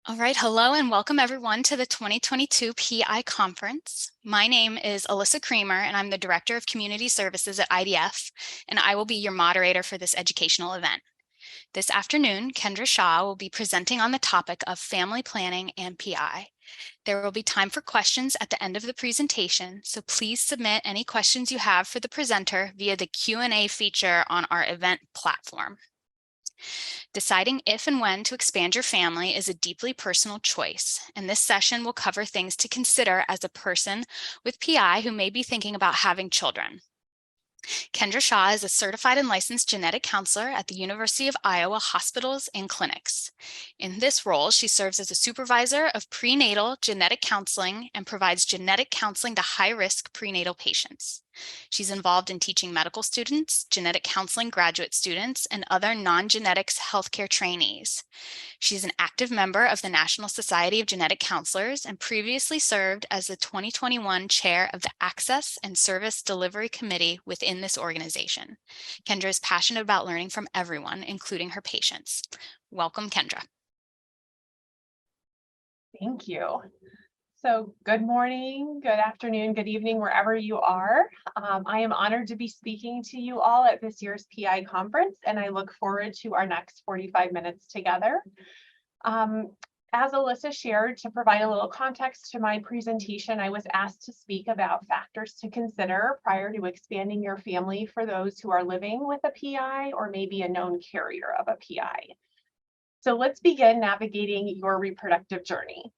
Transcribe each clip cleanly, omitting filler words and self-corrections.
All right, hello and welcome everyone to the 2022 PI Conference. My name is Alyssa Creamer and I'm the Director of Community Services at IDF, and I will be your moderator for this educational event. This afternoon, Kendra Shaw will be presenting on the topic of family planning and PI. There will be time for questions at the end of the presentation, so please submit any questions you have for the presenter via the Q&A feature on our event platform. Deciding if and when to expand your family is a deeply personal choice, and this session will cover things to consider as a person with PI who may be thinking about having children. Kendra Shaw is a certified and licensed genetic counselor at the University of Iowa hospitals and clinics. In this role, she serves as a supervisor of prenatal genetic counseling and provides genetic counseling to high-risk prenatal patients. She's involved in teaching medical students, genetic counseling graduate students, and other non-genetics healthcare trainees. She's an active member of the National Society of Genetic Counselors and previously served as the 2021 chair of the Access and Service Delivery Committee within this organization. Kendra is passionate about learning from everyone, including her patients. Welcome, Kendra. Thank you. So good morning, good afternoon, good evening, wherever you are. I am honored to be speaking to you all at this year's PI conference, and I look forward to our next 45 minutes together. As Alyssa shared, to provide a little context to my presentation, I was asked to speak about factors to consider prior to expanding your family for those who are living with a PI or maybe a known carrier of a PI. So let's begin navigating your reproductive journey.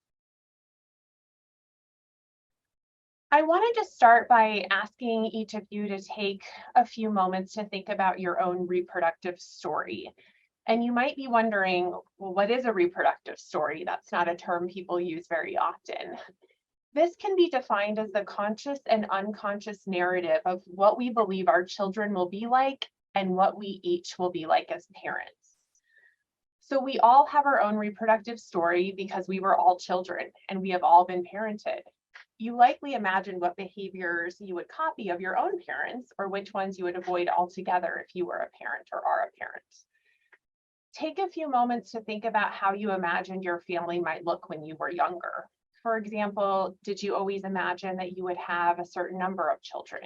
I wanted to start by asking each of you to take a few moments to think about your own reproductive story. And you might be wondering, well, what is a reproductive story? That's not a term people use very often. This can be defined as the conscious and unconscious narrative of what we believe our children will be like and what we each will be like as parents. So we all have our own reproductive story because we were all children and we have all been parented. You likely imagine what behaviors you would copy of your own parents or which ones you would avoid altogether if you were a parent or are a parent. Take a few moments to think about how you imagined your family might look when you were younger. For example, did you always imagine that you would have a certain number of children?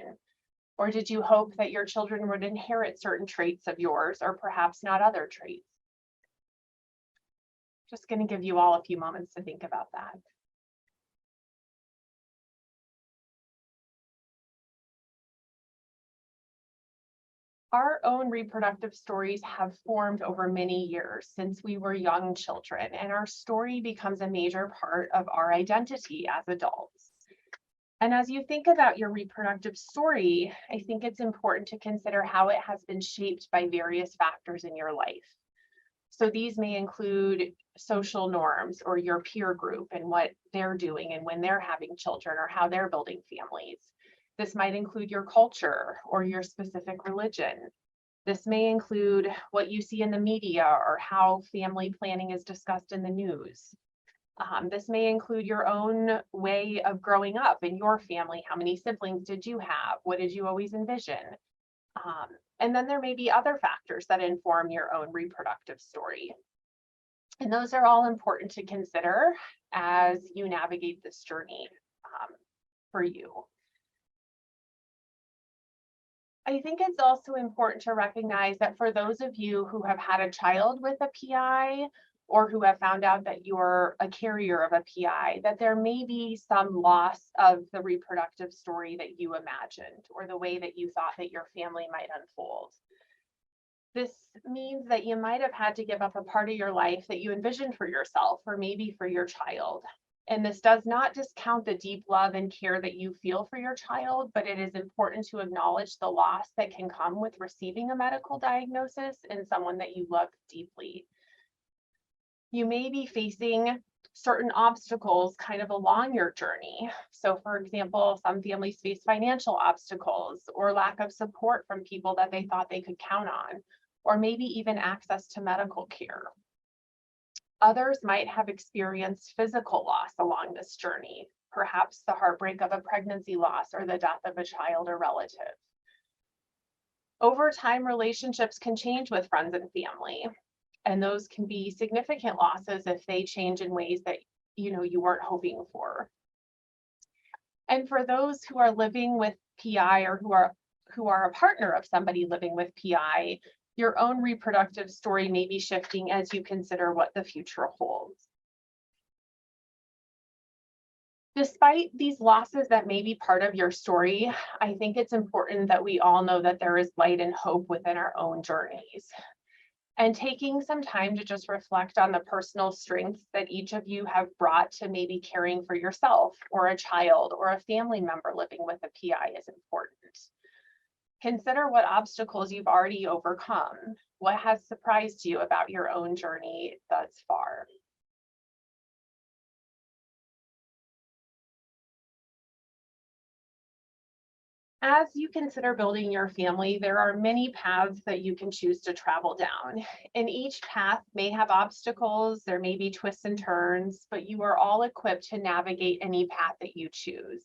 Or did you hope that your children would inherit certain traits of yours or perhaps not other traits? Just going to give you all a few moments to think about that. Our own reproductive stories have formed over many years since we were young children, and our story becomes a major part of our identity as adults. And as you think about your reproductive story, I think it's important to consider how it has been shaped by various factors in your life. So these may include social norms or your peer group and what they're doing and when they're having children or how they're building families. This might include your culture or your specific religion. This may include what you see in the media or how family planning is discussed in the news. This may include your own way of growing up in your family. How many siblings did you have? What did you always envision? And then there may be other factors that inform your own reproductive story. And those are all important to consider as you navigate this journey for you. I think it's also important to recognize that for those of you who have had a child with a PI or who have found out that you're a carrier of a PI, that there may be some loss of the reproductive story that you imagined or the way that you thought that your family might unfold. This means that you might have had to give up a part of your life that you envisioned for yourself or maybe for your child. And this does not discount the deep love and care that you feel for your child, but it is important to acknowledge the loss that can come with receiving a medical diagnosis in someone that you love deeply. You may be facing certain obstacles kind of along your journey. So for example, some families face financial obstacles or lack of support from people that they thought they could count on, or maybe even access to medical care. Others might have experienced physical loss along this journey, perhaps the heartbreak of a pregnancy loss or the death of a child or relative. Over time, relationships can change with friends and family. And those can be significant losses if they change in ways that you weren't hoping for. And for those who are living with PI or who are a partner of somebody living with PI, your own reproductive story may be shifting as you consider what the future holds. Despite these losses that may be part of your story, I think it's important that we all know that there is light and hope within our own journeys. And taking some time to just reflect on the personal strengths that each of you have brought to maybe caring for yourself or a child or a family member living with a PI is important. Consider what obstacles you've already overcome. What has surprised you about your own journey thus far? As you consider building your family, there are many paths that you can choose to travel down. And each path may have obstacles, there may be twists and turns, but you are all equipped to navigate any path that you choose.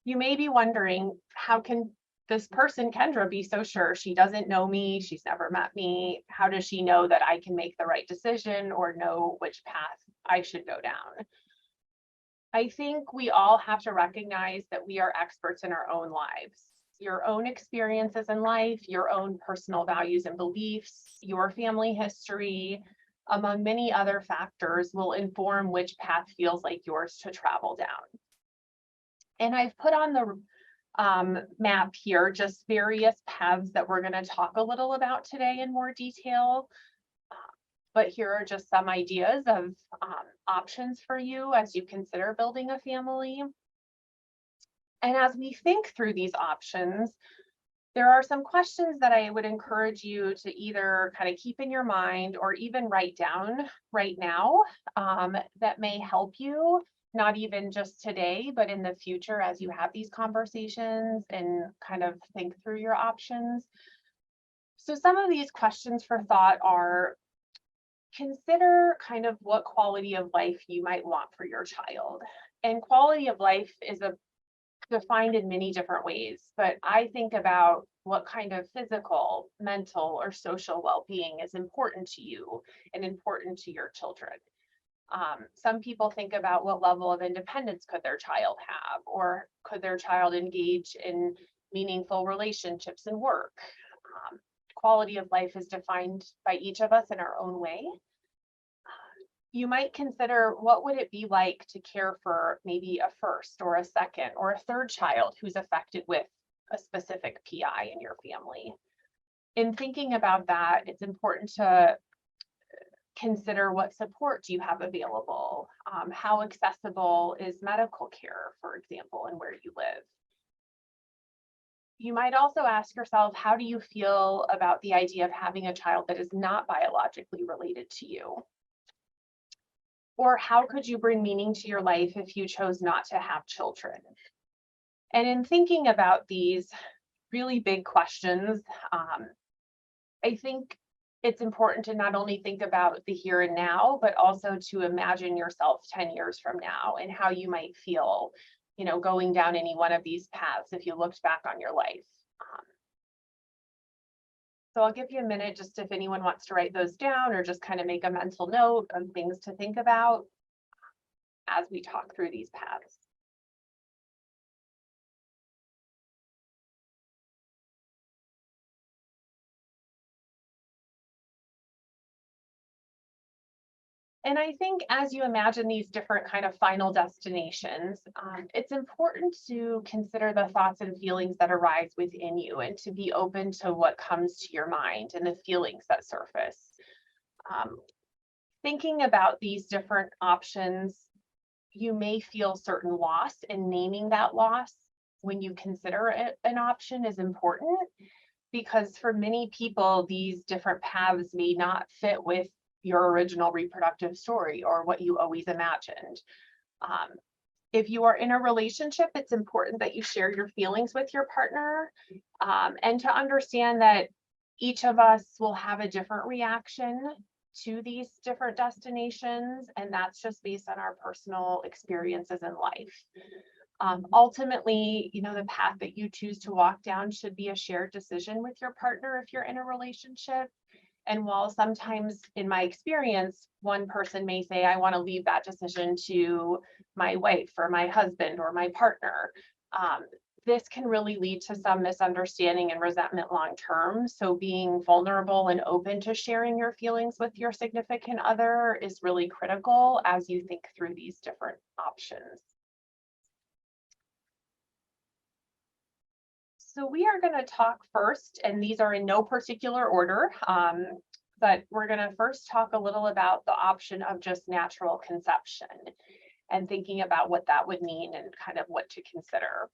You may be wondering, how can this person, Kendra, be so sure? She doesn't know me, she's never met me. How does she know that I can make the right decision or know which path I should go down? I think we all have to recognize that we are experts in our own lives. Your own experiences in life, your own personal values and beliefs, your family history, among many other factors, will inform which path feels like yours to travel down. And I've put on the map here just various paths that we're going to talk a little about today in more detail. But here are just some ideas of options for you as you consider building a family. And as we think through these options, there are some questions that I would encourage you to either kind of keep in your mind or even write down right now that may help you, not even just today, but in the future as you have these conversations and kind of think through your options. So some of these questions for thought are: consider kind of what quality of life you might want for your child. And quality of life is defined in many different ways, but I think about what kind of physical, mental, or social well-being is important to you and important to your children. Some people think about what level of independence could their child have, or could their child engage in meaningful relationships and work. Quality of life is defined by each of us in our own way. You might consider, what would it be like to care for maybe a first or a second or a third child who's affected with a specific PI in your family? In thinking about that, it's important to consider what support do you have available? How accessible is medical care, for example, and where you live? You might also ask yourself, how do you feel about the idea of having a child that is not biologically related to you? Or how could you bring meaning to your life if you chose not to have children? And in thinking about these really big questions, I think it's important to not only think about the here and now, but also to imagine yourself 10 years from now and how you might feel, going down any one of these paths if you looked back on your life. So I'll give you a minute just if anyone wants to write those down or just kind of make a mental note of things to think about as we talk through these paths. And I think as you imagine these different kind of final destinations, it's important to consider the thoughts and feelings that arise within you and to be open to what comes to your mind and the feelings that surface. Thinking about these different options, you may feel certain loss, and naming that loss when you consider it an option is important, because for many people, these different paths may not fit with your original reproductive story or what you always imagined. If you are in a relationship, it's important that you share your feelings with your partner, and to understand that each of us will have a different reaction to these different destinations, and that's just based on our personal experiences in life. Ultimately, the path that you choose to walk down should be a shared decision with your partner if you're in a relationship. And while sometimes in my experience, one person may say, I want to leave that decision to my wife or my husband or my partner, this can really lead to some misunderstanding and resentment long term. So being vulnerable and open to sharing your feelings with your significant other is really critical as you think through these different options. So we are going to talk first, and these are in no particular order, but we're going to first talk a little about the option of just natural conception and thinking about what that would mean and kind of what to consider.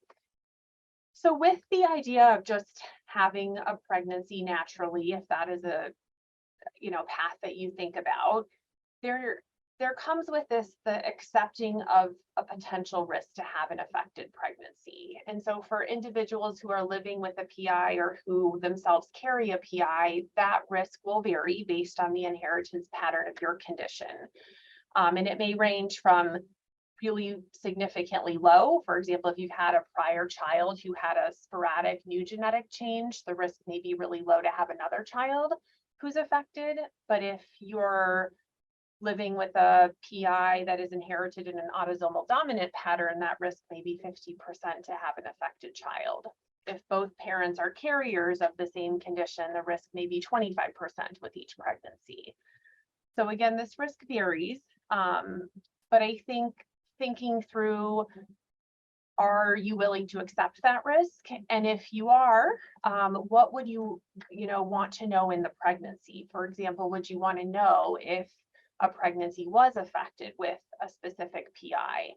So with the idea of just having a pregnancy naturally, if that is a path that you think about, there comes with this the accepting of a potential risk to have an affected pregnancy. And so for individuals who are living with a PI or who themselves carry a PI, that risk will vary based on the inheritance pattern of your condition. And it may range from really significantly low. For example, if you've had a prior child who had a sporadic new genetic change, the risk may be really low to have another child who's affected. But if you're living with a PI that is inherited in an autosomal dominant pattern, that risk may be 50% to have an affected child. If both parents are carriers of the same condition, the risk may be 25% with each pregnancy. So again, this risk varies, but I think thinking through, are you willing to accept that risk? And if you are, what would you want to know in the pregnancy? For example, would you want to know if a pregnancy was affected with a specific PI?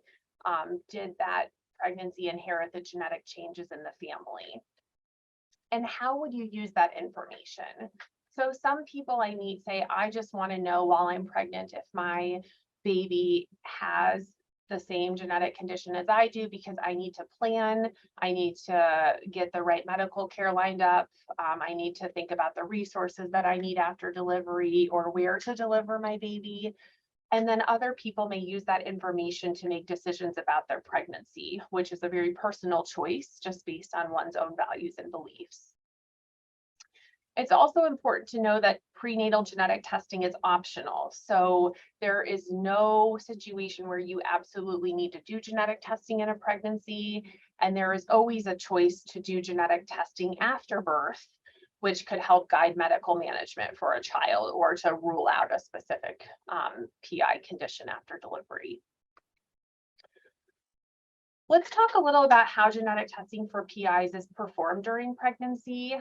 Did that pregnancy inherit the genetic changes in the family? And how would you use that information? So some people I meet say, I just want to know while I'm pregnant if my baby has the same genetic condition as I do, because I need to plan, I need to get the right medical care lined up, I need to think about the resources that I need after delivery or where to deliver my baby. And then other people may use that information to make decisions about their pregnancy, which is a very personal choice just based on one's own values and beliefs. It's also important to know that prenatal genetic testing is optional. So there is no situation where you absolutely need to do genetic testing in a pregnancy. And there is always a choice to do genetic testing after birth, which could help guide medical management for a child or to rule out a specific PI condition after delivery. Let's talk a little about how genetic testing for PIs is performed during pregnancy.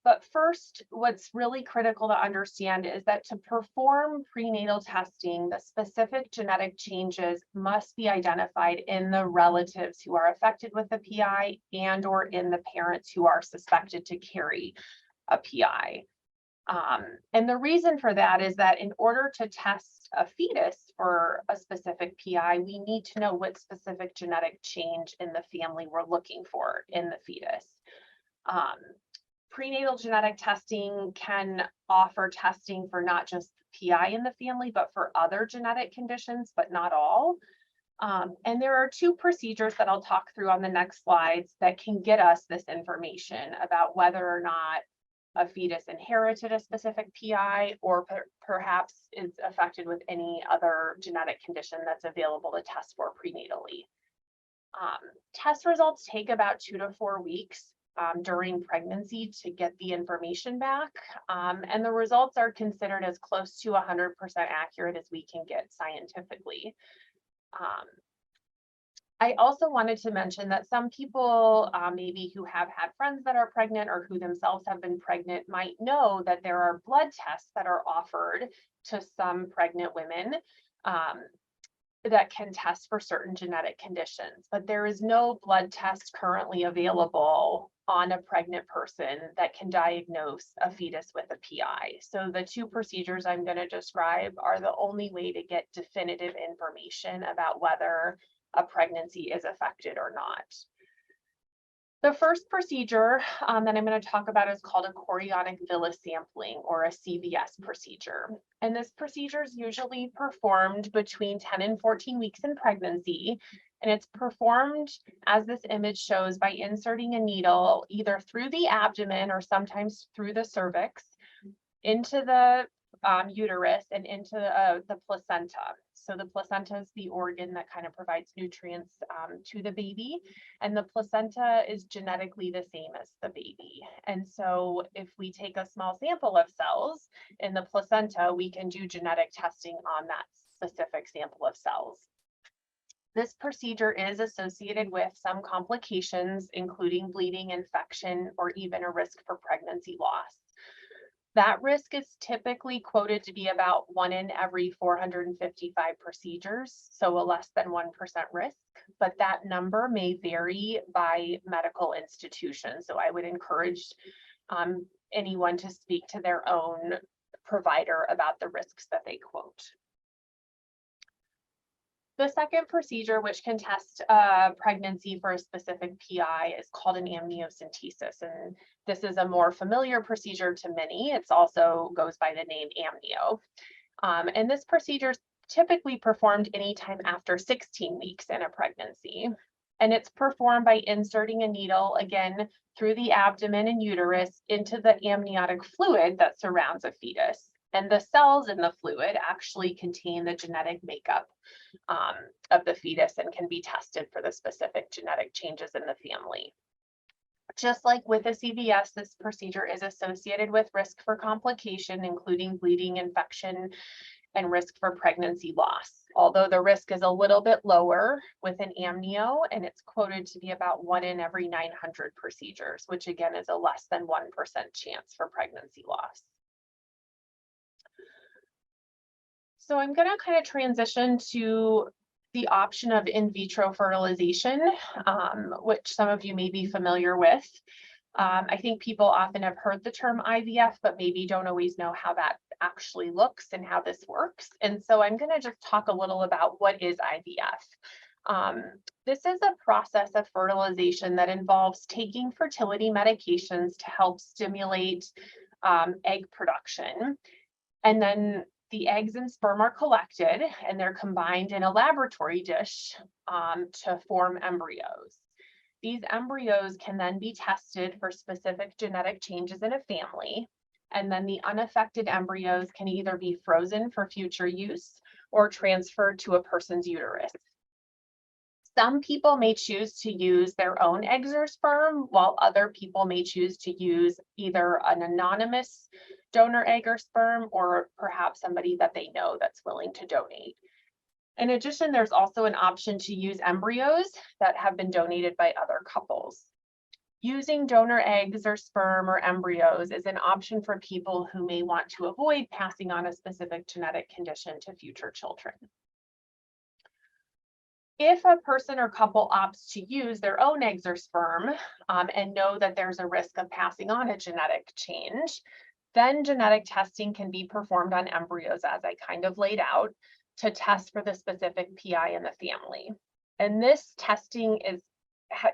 But first, what's really critical to understand is that to perform prenatal testing, the specific genetic changes must be identified in the relatives who are affected with the PI and or in the parents who are suspected to carry a PI. And the reason for that is that in order to test a fetus for a specific PI, we need to know what specific genetic change in the family we're looking for in the fetus. Prenatal genetic testing can offer testing for not just PI in the family, but for other genetic conditions, but not all. And there are two procedures that I'll talk through on the next slides that can get us this information about whether or not a fetus inherited a specific PI or perhaps is affected with any other genetic condition that's available to test for prenatally. Test results take about 2 to 4 weeks during pregnancy to get the information back. And the results are considered as close to 100% accurate as we can get scientifically. I also wanted to mention that some people maybe who have had friends that are pregnant or who themselves have been pregnant might know that there are blood tests that are offered to some pregnant women that can test for certain genetic conditions, but there is no blood test currently available on a pregnant person that can diagnose a fetus with a PI. So the two procedures I'm going to describe are the only way to get definitive information about whether a pregnancy is affected or not. The first procedure that I'm going to talk about is called a chorionic villus sampling, or a CVS procedure. And this procedure is usually performed between 10 and 14 weeks in pregnancy. And it's performed, as this image shows, by inserting a needle either through the abdomen or sometimes through the cervix into the uterus and into the placenta. So the placenta is the organ that kind of provides nutrients to the baby, and the placenta is genetically the same as the baby. And so if we take a small sample of cells in the placenta, we can do genetic testing on that specific sample of cells. This procedure is associated with some complications, including bleeding, infection, or even a risk for pregnancy loss. That risk is typically quoted to be about 1 in every 455 procedures, so a less than 1% risk, but that number may vary by medical institution. So I would encourage anyone to speak to their own provider about the risks that they quote. The second procedure, which can test pregnancy for a specific PI, is called an amniocentesis. And this is a more familiar procedure to many. It also goes by the name amnio. And this procedure is typically performed anytime after 16 weeks in a pregnancy. And it's performed by inserting a needle, again, through the abdomen and uterus into the amniotic fluid that surrounds a fetus. And the cells in the fluid actually contain the genetic makeup of the fetus and can be tested for the specific genetic changes in the family. Just like with a CVS, this procedure is associated with risk for complication, including bleeding, infection, and risk for pregnancy loss. Although the risk is a little bit lower with an amnio, and it's quoted to be about 1 in every 900 procedures, which again is a less than 1% chance for pregnancy loss. So I'm going to kind of transition to the option of in vitro fertilization, which some of you may be familiar with. I think people often have heard the term IVF, but maybe don't always know how that actually looks and how this works. And so I'm going to just talk a little about what is IVF. This is a process of fertilization that involves taking fertility medications to help stimulate egg production. And then the eggs and sperm are collected and they're combined in a laboratory dish to form embryos. These embryos can then be tested for specific genetic changes in a family. And then the unaffected embryos can either be frozen for future use or transferred to a person's uterus. Some people may choose to use their own eggs or sperm, while other people may choose to use either an anonymous donor egg or sperm, or perhaps somebody that they know that's willing to donate. In addition, there's also an option to use embryos that have been donated by other couples. Using donor eggs or sperm or embryos is an option for people who may want to avoid passing on a specific genetic condition to future children. If a person or couple opts to use their own eggs or sperm and know that there's a risk of passing on a genetic change, then genetic testing can be performed on embryos, as I kind of laid out, to test for the specific PI in the family. And this testing it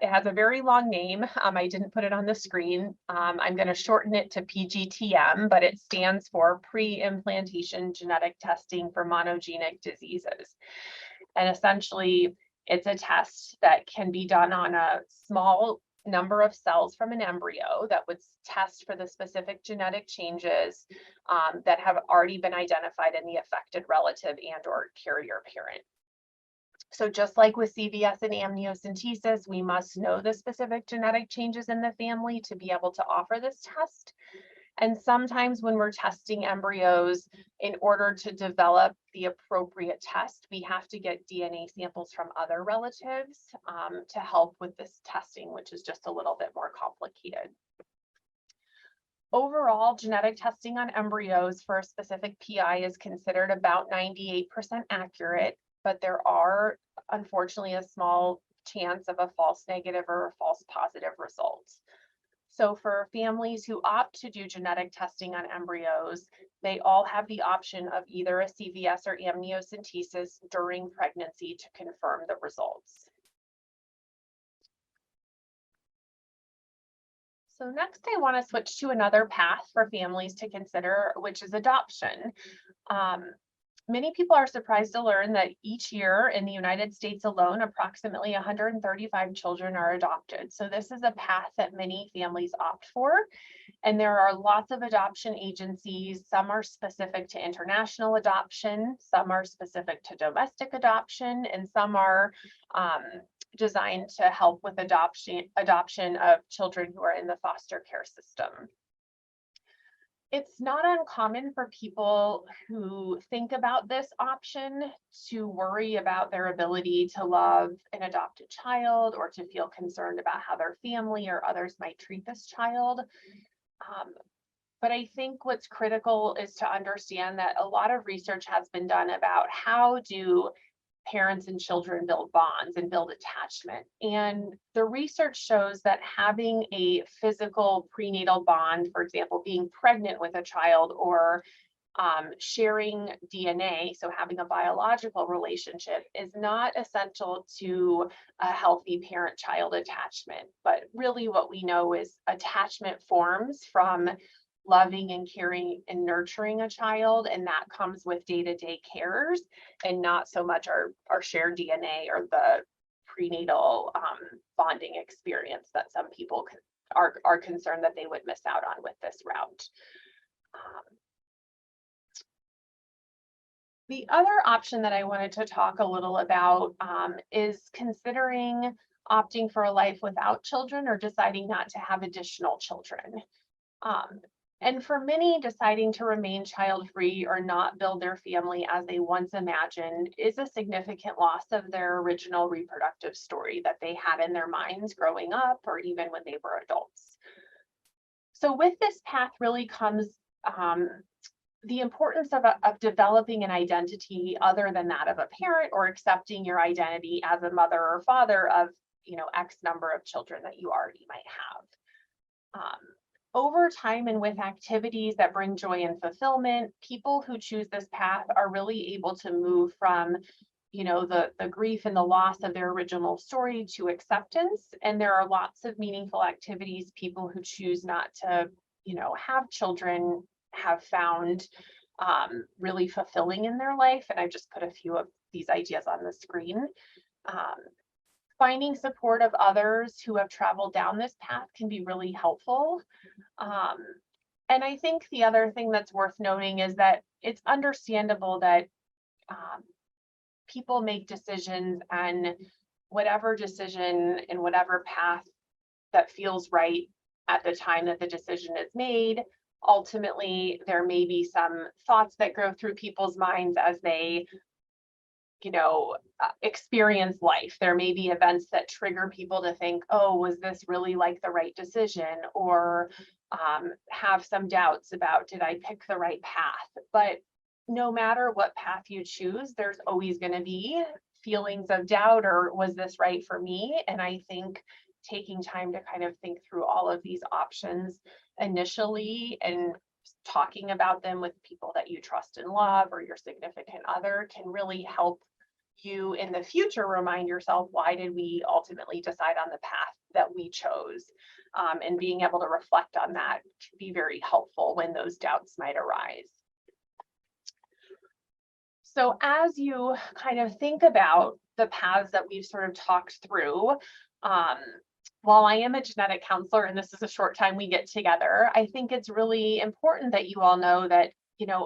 has a very long name. I didn't put it on the screen. I'm going to shorten it to PGTM, but it stands for pre-implantation genetic testing for monogenic diseases. And essentially, it's a test that can be done on a small number of cells from an embryo that would test for the specific genetic changes that have already been identified in the affected relative and or carrier parent. So just like with CVS and amniocentesis, we must know the specific genetic changes in the family to be able to offer this test. And sometimes when we're testing embryos, in order to develop the appropriate test, we have to get DNA samples from other relatives to help with this testing, which is just a little bit more complicated. Overall, genetic testing on embryos for a specific PI is considered about 98% accurate, but there are unfortunately a small chance of a false negative or a false positive result. So for families who opt to do genetic testing on embryos, they all have the option of either a CVS or amniocentesis during pregnancy to confirm the results. So next I want to switch to another path for families to consider, which is adoption. Many people are surprised to learn that each year in the United States alone, approximately 135 children are adopted. So this is a path that many families opt for. And there are lots of adoption agencies. Some are specific to international adoption, some are specific to domestic adoption, and some are designed to help with adoption of children who are in the foster care system. It's not uncommon for people who think about this option to worry about their ability to love an adopted child or to feel concerned about how their family or others might treat this child. But I think what's critical is to understand that a lot of research has been done about how do parents and children build bonds and build attachment. And the research shows that having a physical prenatal bond, for example, being pregnant with a child or sharing DNA, so having a biological relationship, is not essential to a healthy parent-child attachment. But really what we know is attachment forms from loving and caring and nurturing a child, and that comes with day-to-day cares and not so much our shared DNA or the prenatal bonding experience that some people are concerned that they would miss out on with this route. The other option that I wanted to talk a little about is considering opting for a life without children or deciding not to have additional children. And for many, deciding to remain child-free or not build their family as they once imagined is a significant loss of their original reproductive story that they had in their minds growing up or even when they were adults. So with this path really comes the importance of developing an identity other than that of a parent, or accepting your identity as a mother or father of, X number of children that you already might have. Over time and with activities that bring joy and fulfillment, people who choose this path are really able to move from, the grief and the loss of their original story to acceptance. And there are lots of meaningful activities people who choose not to, have children have found really fulfilling in their life. And I just put a few of these ideas on the screen. Finding support of others who have traveled down this path can be really helpful. And I think the other thing that's worth noting is that it's understandable that people make decisions, and whatever decision and whatever path that feels right at the time that the decision is made, ultimately there may be some thoughts that go through people's minds as they experience life. There may be events that trigger people to think, oh, was this really like the right decision? Or have some doubts about, did I pick the right path? But no matter what path you choose, there's always going to be feelings of doubt, or was this right for me? And I think taking time to kind of think through all of these options initially and talking about them with people that you trust and love or your significant other can really help you in the future remind yourself, why did we ultimately decide on the path that we chose? And being able to reflect on that can be very helpful when those doubts might arise. So as you kind of think about the paths that we've sort of talked through, while I am a genetic counselor and this is a short time we get together, I think it's really important that you all know that,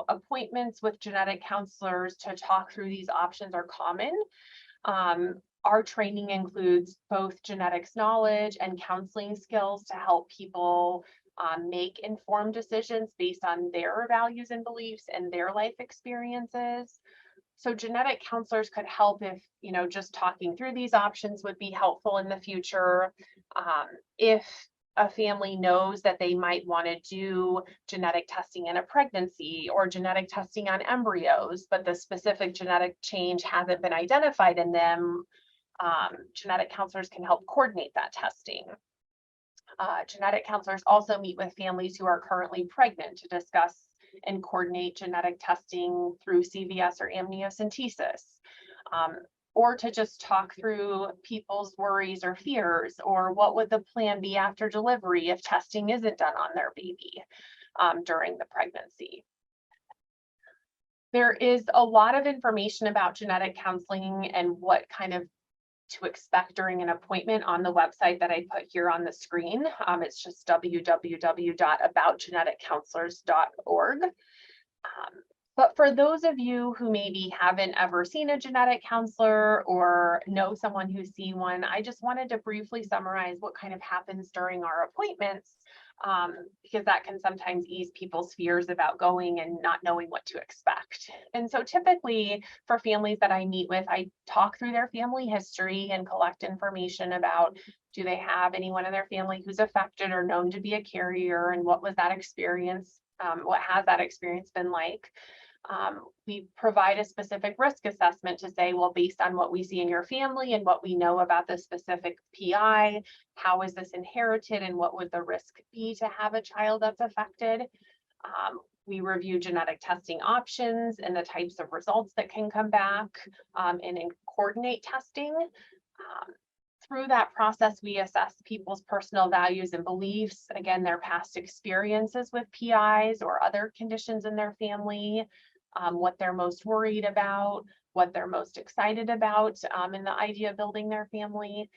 appointments with genetic counselors to talk through these options are common. Our training includes both genetics knowledge and counseling skills to help people make informed decisions based on their values and beliefs and their life experiences. So genetic counselors could help if, just talking through these options would be helpful in the future. If a family knows that they might want to do genetic testing in a pregnancy or genetic testing on embryos, but the specific genetic change hasn't been identified in them, genetic counselors can help coordinate that testing. Genetic counselors also meet with families who are currently pregnant to discuss and coordinate genetic testing through CVS or amniocentesis, or to just talk through people's worries or fears, or what would the plan be after delivery if testing isn't done on their baby during the pregnancy. There is a lot of information about genetic counseling and what kind of to expect during an appointment on the website that I put here on the screen. It's just www.aboutgeneticcounselors.org. But for those of you who maybe haven't ever seen a genetic counselor or know someone who's seen one, I just wanted to briefly summarize what kind of happens during our appointments, because that can sometimes ease people's fears about going and not knowing what to expect. And so typically for families that I meet with, I talk through their family history and collect information about, do they have anyone in their family who's affected or known to be a carrier, and what was that experience? What has that experience been like? We provide a specific risk assessment to say, well, based on what we see in your family and what we know about the specific PI, how is this inherited and what would the risk be to have a child that's affected? We review genetic testing options and the types of results that can come back, and coordinate testing. Through that process, we assess people's personal values and beliefs, again, their past experiences with PIs or other conditions in their family, what they're most worried about, what they're most excited about in the idea of building their family.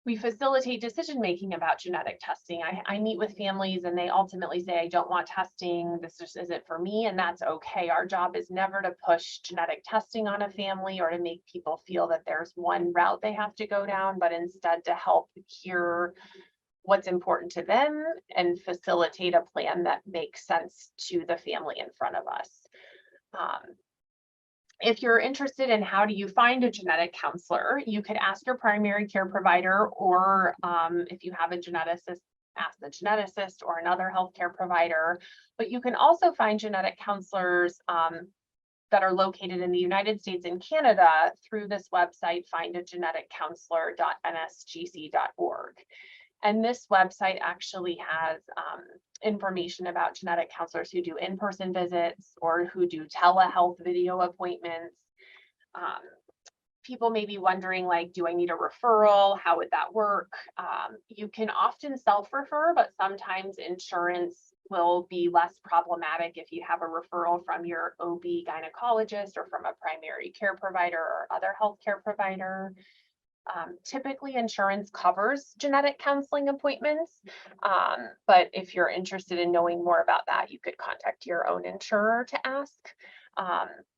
We facilitate decision-making about genetic testing. I meet with families and they ultimately say, I don't want testing, this just isn't for me, and that's okay. Our job is never to push genetic testing on a family or to make people feel that there's one route they have to go down, but instead to help hear what's important to them and facilitate a plan that makes sense to the family in front of us. If you're interested in how do you find a genetic counselor, you could ask your primary care provider, or if you have a geneticist, ask the geneticist or another healthcare provider. But you can also find genetic counselors that are located in the United States and Canada through this website, findageneticcounselor.nsgc.org. And this website actually has information about genetic counselors who do in-person visits or who do telehealth video appointments. People may be wondering, like, do I need a referral? How would that work? You can often self-refer, but sometimes insurance will be less problematic if you have a referral from your OB gynecologist or from a primary care provider or other healthcare provider. Typically, insurance covers genetic counseling appointments, but if you're interested in knowing more about that, you could contact your own insurer to ask.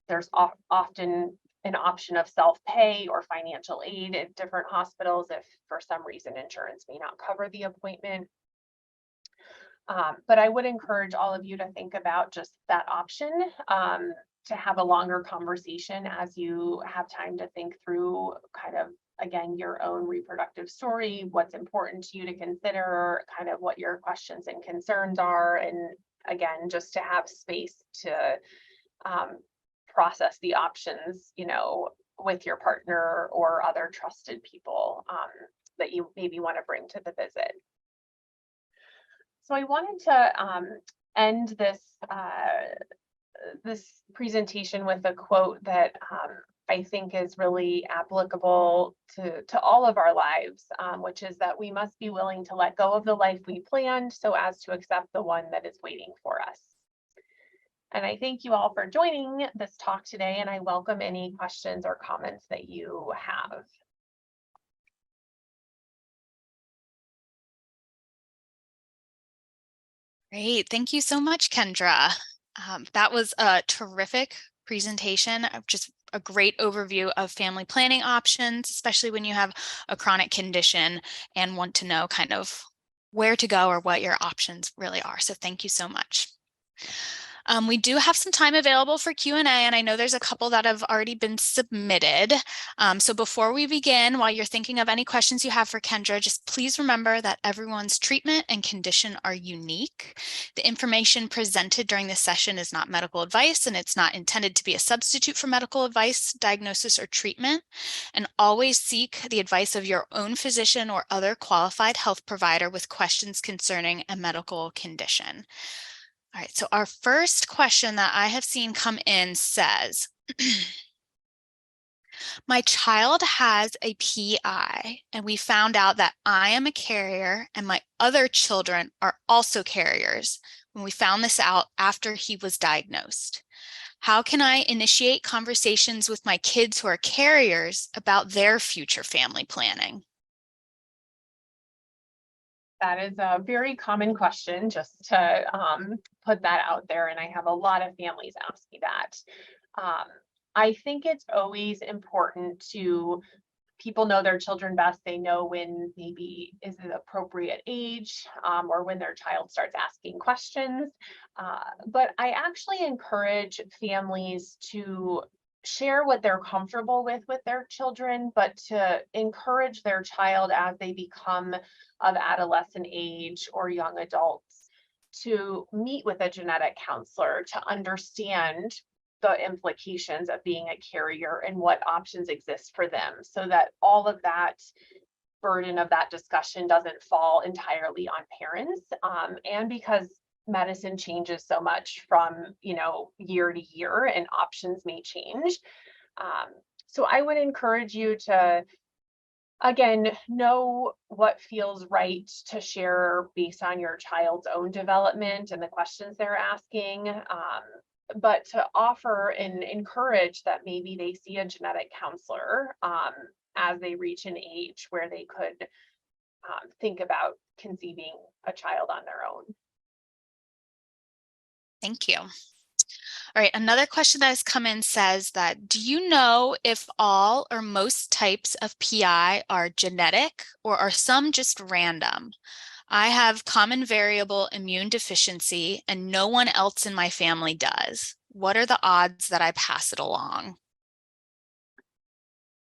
There's often an option of self-pay or financial aid at different hospitals if for some reason insurance may not cover the appointment. But I would encourage all of you to think about just that option, to have a longer conversation as you have time to think through kind of, again, your own reproductive story, what's important to you to consider, kind of what your questions and concerns are, and again, just to have space to process the options, you know, with your partner or other trusted people that you maybe want to bring to the visit. So I wanted to end this presentation with a quote that I think is really applicable to all of our lives, which is that we must be willing to let go of the life we planned so as to accept the one that is waiting for us. And I thank you all for joining this talk today, and I welcome any questions or comments that you have. Great. Thank you so much, Kendra. That was a terrific presentation, just a great overview of family planning options, especially when you have a chronic condition and want to know kind of where to go or what your options really are. So thank you so much. We do have some time available for Q&A, and I know there's a couple that have already been submitted. So before we begin, while you're thinking of any questions you have for Kendra, just please remember that everyone's treatment and condition are unique. The information presented during this session is not medical advice, and it's not intended to be a substitute for medical advice, diagnosis, or treatment. And always seek the advice of your own physician or other qualified health provider with questions concerning a medical condition. All right, so our first question that I have seen come in says, my child has a PI, and we found out that I am a carrier and my other children are also carriers when we found this out after he was diagnosed. How can I initiate conversations with my kids who are carriers about their future family planning? That is a very common question, just to put that out there. And I have a lot of families ask me that. Um, I think it's always important to people know their children best. They know when maybe is the appropriate age, or when their child starts asking questions. But I actually encourage families to share what they're comfortable with their children, but to encourage their child as they become of adolescent age or young adults to meet with a genetic counselor to understand the implications of being a carrier and what options exist for them, so that all of that burden of that discussion doesn't fall entirely on parents. And because medicine changes so much from year to year and options may change. So I would encourage you to, again, know what feels right to share based on your child's own development and the questions they're asking, but to offer and encourage that maybe they see a genetic counselor as they reach an age where they could think about conceiving a child on their own. Thank you. All right, another question that has come in says that, do you know if all or most types of PI are genetic or are some just random? I have common variable immune deficiency and no one else in my family does. What are the odds that I pass it along?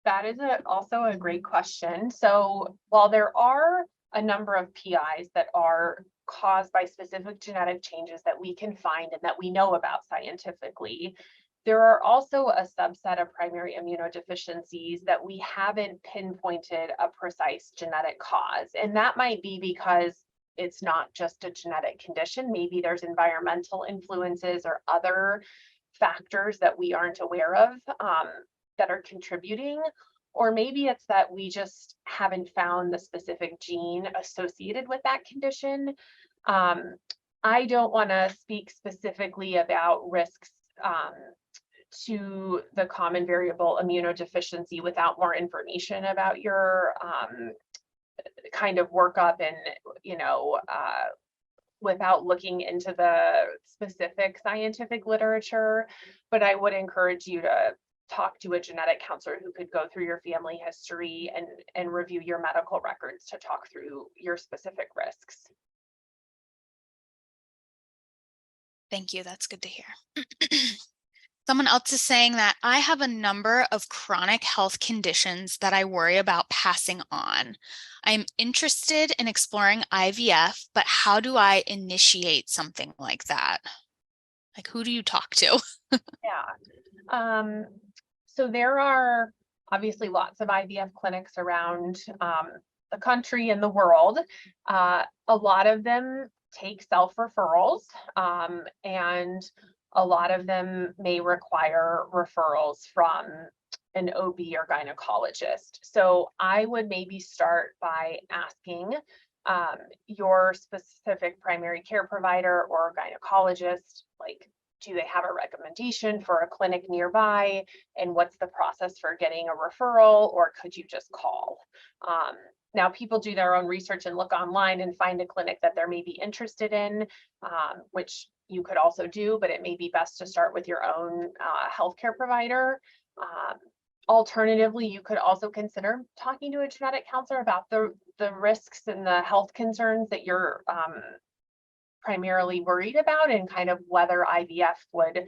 That is also a great question. So while there are a number of PIs that are caused by specific genetic changes that we can find and that we know about scientifically, there are also a subset of primary immunodeficiencies that we haven't pinpointed a precise genetic cause. And that might be because it's not just a genetic condition. Maybe there's environmental influences or other factors that we aren't aware of, that are contributing, or maybe it's that we just haven't found the specific gene associated with that condition. I don't want to speak specifically about risks to the common variable immunodeficiency without more information about your kind of workup and, without looking into the specific scientific literature. But I would encourage you to talk to a genetic counselor who could go through your family history and review your medical records to talk through your specific risks. Thank you. That's good to hear. Someone else is saying that I have a number of chronic health conditions that I worry about passing on. I am interested in exploring IVF, but how do I initiate something like that? Like, who do you talk to? Yeah. So there are obviously lots of IVF clinics around the country and the world. A lot of them take self-referrals, and a lot of them may require referrals from an OB or gynecologist. So I would maybe start by asking your specific primary care provider or gynecologist, like, do they have a recommendation for a clinic nearby? And what's the process for getting a referral, or could you just call? Now, people do their own research and look online and find a clinic that they're maybe interested in, which you could also do, but it may be best to start with your own healthcare provider. Alternatively, you could also consider talking to a genetic counselor about the risks and the health concerns that you're primarily worried about, and kind of whether IVF would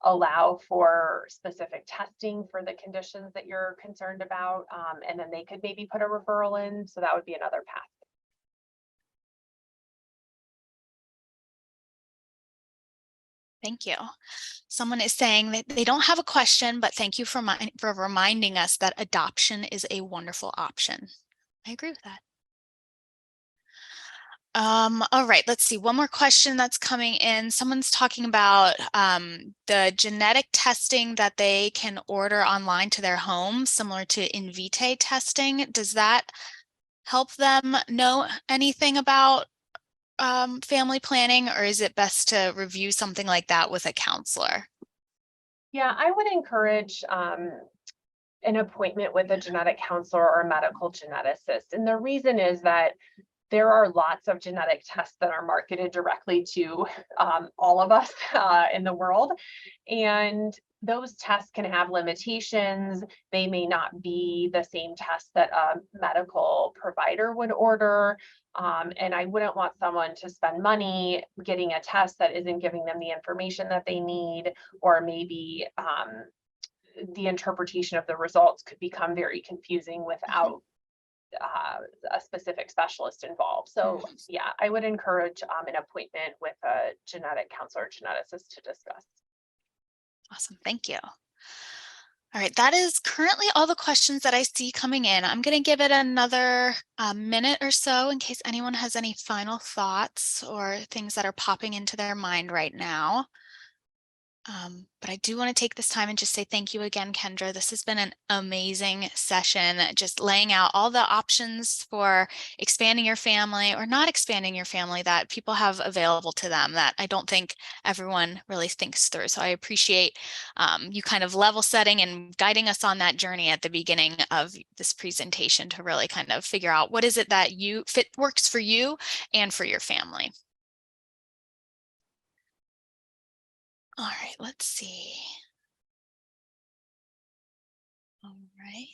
allow for specific testing for the conditions that you're concerned about. And then they could maybe put a referral in. So that would be another path. Thank you. Someone is saying that they don't have a question, but thank you for reminding us that adoption is a wonderful option. I agree with that. All right, let's see. One more question that's coming in. Someone's talking about the genetic testing that they can order online to their home, similar to in vitro testing. Does that help them know anything about family planning, or is it best to review something like that with a counselor? Yeah, I would encourage an appointment with a genetic counselor or a medical geneticist. And the reason is that there are lots of genetic tests that are marketed directly to all of us in the world. And those tests can have limitations. They may not be the same test that a medical provider would order. And I wouldn't want someone to spend money getting a test that isn't giving them the information that they need, or maybe the interpretation of the results could become very confusing Mhm. without a specific specialist involved. So Mhm. yeah, I would encourage an appointment with a genetic counselor or geneticist to discuss. Awesome. Thank you. All right, that is currently all the questions that I see coming in. I'm going to give it another minute or so in case anyone has any final thoughts or things that are popping into their mind right now. But I do want to take this time and just say thank you again, Kendra. This has been an amazing session, just laying out all the options for expanding your family or not expanding your family that people have available to them that I don't think everyone really thinks through. So I appreciate you kind of level setting and guiding us on that journey at the beginning of this presentation to really kind of figure out what is it that works for you and for your family. All right, let's see. All right.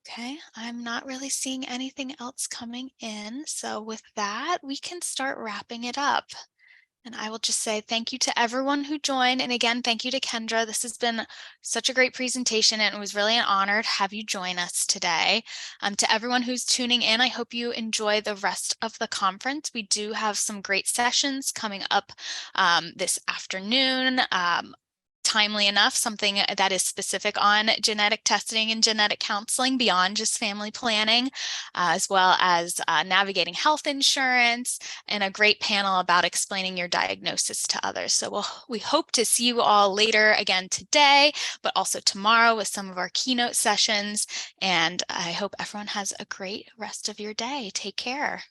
Okay, I'm not really seeing anything else coming in. So with that, we can start wrapping it up. And I will just say thank you to everyone who joined. And again, thank you to Kendra. This has been such a great presentation and it was really an honor to have you join us today. To everyone who's tuning in, I hope you enjoy the rest of the conference. We do have some great sessions coming up this afternoon. Timely enough, something that is specific on genetic testing and genetic counseling beyond just family planning, as well as navigating health insurance, and a great panel about explaining your diagnosis to others. So we hope to see you all later again today, but also tomorrow with some of our keynote sessions. And I hope everyone has a great rest of your day. Take care.